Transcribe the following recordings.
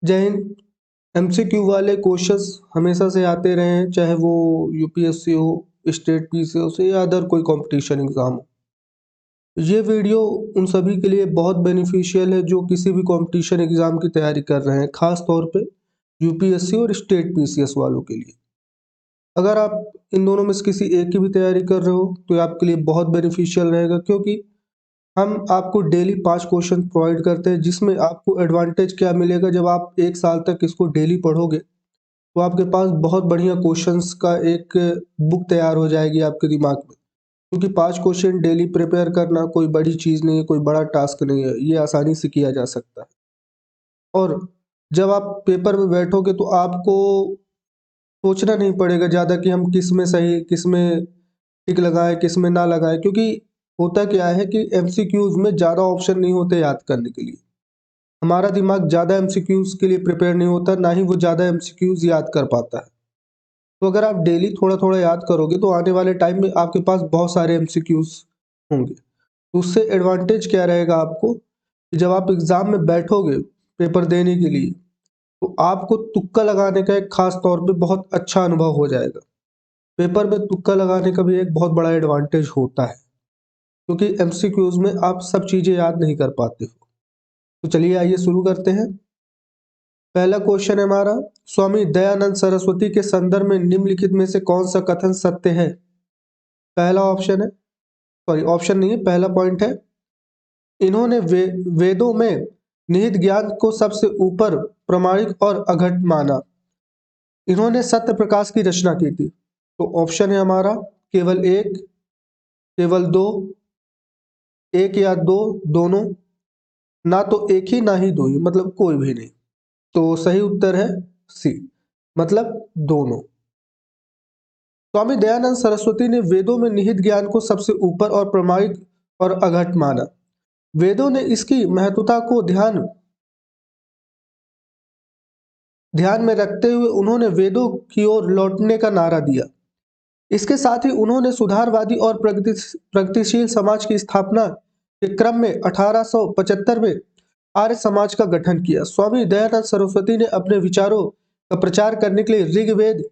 जय हिंद। एमसीक्यू वाले क्वेश्चंस हमेशा से आते रहे हैं, चाहे वो यूपीएससी हो, स्टेट पीसीओ से या अदर कोई कंपटीशन एग्जाम हो। ये वीडियो उन सभी के लिए बहुत बेनिफिशियल है जो किसी भी कंपटीशन एग्जाम की तैयारी कर रहे हैं, खास तौर पे यूपीएससी और स्टेट पीसीएस वालों के लिए। अगर आप इन दोनों में से किसी एक की भी तैयारी कर रहे हो तो ये आपके लिए बहुत बेनिफिशियल रहेगा, क्योंकि हम आपको डेली 5 क्वेश्चन प्रोवाइड करते हैं, जिसमें आपको एडवांटेज क्या मिलेगा। जब आप 1 साल तक इसको डेली पढ़ोगे तो आपके पास बहुत बढ़िया क्वेश्चंस का एक बुक तैयार हो जाएगी आपके दिमाग में, क्योंकि 5 क्वेश्चन डेली प्रिपेयर करना कोई बड़ी चीज़ नहीं है, कोई बड़ा टास्क नहीं है, ये आसानी से किया जा सकता है। और जब आप पेपर में बैठोगे तो आपको सोचना नहीं पड़ेगा ज़्यादा कि हम किस में सही, किस में टिक लगाएं, किस में ना लगाएं, क्योंकि होता क्या है कि एमसीक्यूज में ज़्यादा ऑप्शन नहीं होते याद करने के लिए। हमारा दिमाग ज़्यादा एमसीक्यूज के लिए प्रिपेयर नहीं होता, ना ही वो ज़्यादा एमसीक्यूज याद कर पाता है। तो अगर आप डेली थोड़ा-थोड़ा याद करोगे तो आने वाले टाइम में आपके पास बहुत सारे एमसीक्यूज होंगे। तो उससे एडवांटेज क्या रहेगा आपको कि जब आप एग्ज़ाम में बैठोगे पेपर देने के लिए, तो आपको तुक्का लगाने का एक खास तौर पे बहुत अच्छा अनुभव हो जाएगा। पेपर में तुक्का लगाने का भी एक बहुत बड़ा एडवांटेज होता है, क्योंकि एमसीक्यूज में आप सब चीज़ें याद नहीं कर पाते हो। तो चलिए आइए शुरू करते हैं। पहला क्वेश्चन है हमारा, स्वामी दयानंद सरस्वती के संदर्भ में निम्नलिखित में से कौन सा कथन सत्य है? पहला ऑप्शन है, सॉरी ऑप्शन नहीं है, पहला पॉइंट है, इन्होंने वेदों में निहित ज्ञान को सबसे ऊपर प्रामाणिक और अघट माना। इन्होंने सत्य प्रकाश की रचना की थी। तो ऑप्शन है हमारा केवल एक, केवल दो, एक या दो, दोनों, ना तो एक ही ना ही दो ही, मतलब कोई भी नहीं। तो सही उत्तर है सी, मतलब दोनों। स्वामी दयानंद सरस्वती ने वेदों में निहित ज्ञान को सबसे ऊपर और प्रामाणिक और अघट माना। वेदों ने इसकी महत्वता को ध्यान में रखते हुए उन्होंने वेदों की ओर लौटने का नारा दिया। इसके साथ ही उन्होंने सुधारवादी और प्रगतिशील समाज की स्थापना के क्रम में 1875 में आर्य समाज का गठन किया। स्वामी दयानंद सरस्वती ने अपने विचारों का प्रचार करने के लिए ऋग्वेद,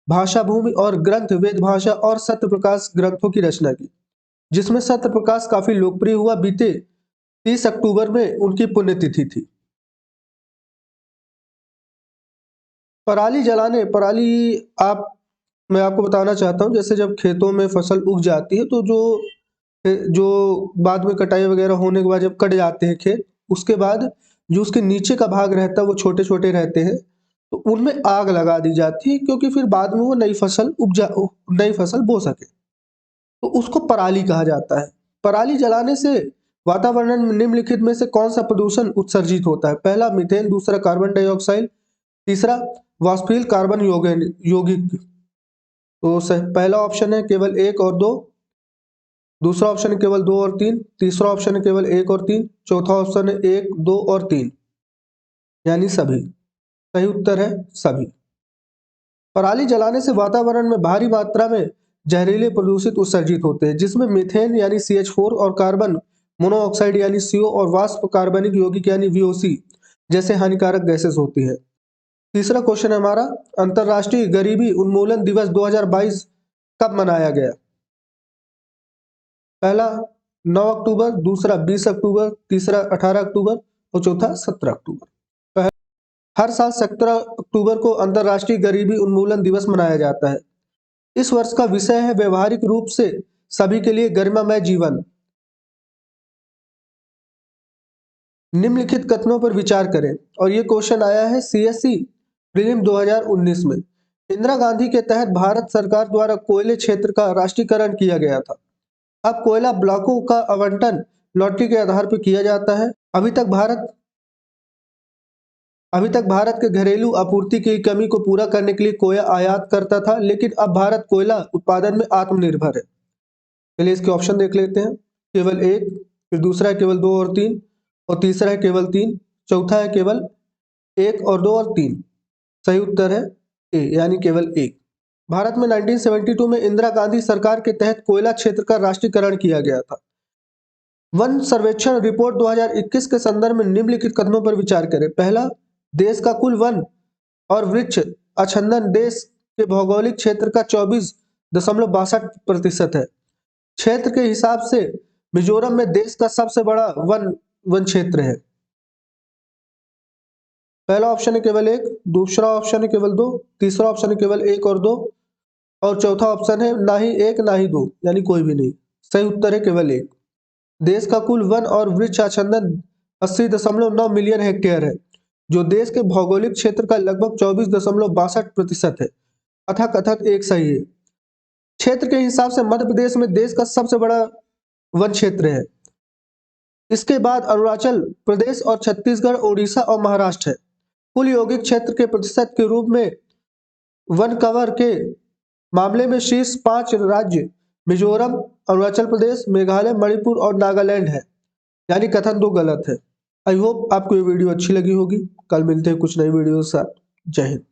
भाषा भूमि और ग्रंथ वेद भाषा और सत्य प्रकाश ग्रंथों की रचना की, जिसमें सत्य प्रकाश काफी लोकप्रिय हुआ। बीते 30 अक्टूबर में उनकी पुण्यतिथि थी। पराली आप मैं आपको बताना चाहता हूँ, जैसे जब खेतों में फसल उग जाती है तो जो बाद में कटाई वगैरह होने के बाद जब कट जाते हैं खेत, उसके बाद जो उसके नीचे का भाग रहता है वो छोटे-छोटे रहते हैं, तो उनमें आग लगा दी जाती है, क्योंकि फिर बाद में वो नई फसल बो सके। तो उसको पराली कहा जाता है। पराली जलाने से वातावरण में निम्नलिखित में से कौन सा प्रदूषण उत्सर्जित होता है? पहला मीथेन, दूसरा कार्बन डाइऑक्साइड, तीसरा वाष्पशील कार्बन यौगिक। तो पहला ऑप्शन है केवल एक और दो, दूसरा ऑप्शन है केवल दो और तीन, तीसरा ऑप्शन है केवल एक और तीन, चौथा ऑप्शन है एक, दो और तीन, यानी सभी। सही उत्तर है सभी। पराली जलाने से वातावरण में भारी मात्रा में जहरीले प्रदूषित उत्सर्जित होते हैं, जिसमें मीथेन यानी CH4 और कार्बन मोनोऑक्साइड यानी CO और वाष्प कार्बनिक यौगिक यानी VOC जैसे हानिकारक गैसेस होती है। तीसरा क्वेश्चन है हमारा, अंतर्राष्ट्रीय गरीबी उन्मूलन दिवस 2022 कब मनाया गया? पहला 9 अक्टूबर, दूसरा 20 अक्टूबर, तीसरा 18 अक्टूबर और चौथा 17 अक्टूबर। हर साल 17 अक्टूबर को अंतर्राष्ट्रीय गरीबी उन्मूलन दिवस मनाया जाता है। इस वर्ष का विषय है व्यवहारिक रूप से सभी के लिए गरिमामय जीवन। निम्नलिखित कथनों पर विचार करें, और ये क्वेश्चन आया है CSE प्रीलिम 2019 में। इंदिरा गांधी के तहत भारत सरकार द्वारा कोयले क्षेत्र का राष्ट्रीयकरण किया गया था। अब कोयला ब्लॉकों का आवंटन लॉटरी के आधार पर किया जाता है। अभी तक भारत के घरेलू आपूर्ति की कमी को पूरा करने के लिए कोयला आयात करता था, लेकिन अब भारत कोयला उत्पादन में आत्मनिर्भर है। चलिए इसके ऑप्शन देख लेते हैं। केवल एक, फिर दूसरा है केवल दो और तीन, और तीसरा है केवल तीन, चौथा है केवल एक और दो और तीन। सही उत्तर है ए, यानी केवल एक। भारत में 1972 में इंदिरा गांधी सरकार के तहत कोयला क्षेत्र का राष्ट्रीयकरण किया गया था। वन सर्वेक्षण रिपोर्ट 2021 के संदर्भ में निम्नलिखित कथनों पर विचार करें। पहला, देश का कुल वन और वृक्ष आच्छादन देश के भौगोलिक क्षेत्र का 24.62% है। क्षेत्र के हिसाब से मिजोरम में देश का सबसे बड़ा वन क्षेत्र है। पहला ऑप्शन है केवल 1, दूसरा ऑप्शन है केवल 2, तीसरा ऑप्शन है केवल 1 और 2 और चौथा ऑप्शन है ना ही 1 ना ही 2 यानी कोई भी नहीं। सही उत्तर है केवल 1। देश का कुल वन और वृक्ष आच्छादन 80.9 मिलियन हेक्टेयर है, जो देश के भौगोलिक क्षेत्र का लगभग 24.62% है। अतः कथन 1 सही है। क्षेत्र के हिसाब से मध्य प्रदेश में देश का सबसे बड़ा वन क्षेत्र है। इसके बाद अरुणाचल प्रदेश और छत्तीसगढ़, उड़ीसा और महाराष्ट्र है। कुल यौगिक क्षेत्र के प्रतिशत के रूप में वन कवर के मामले में शीर्ष 5 राज्य मिजोरम, अरुणाचल प्रदेश, मेघालय, मणिपुर और नागालैंड है, यानी कथन 2 गलत है। आई होप आपको ये वीडियो अच्छी लगी होगी। कल मिलते हैं कुछ नई वीडियो के साथ। जय हिंद।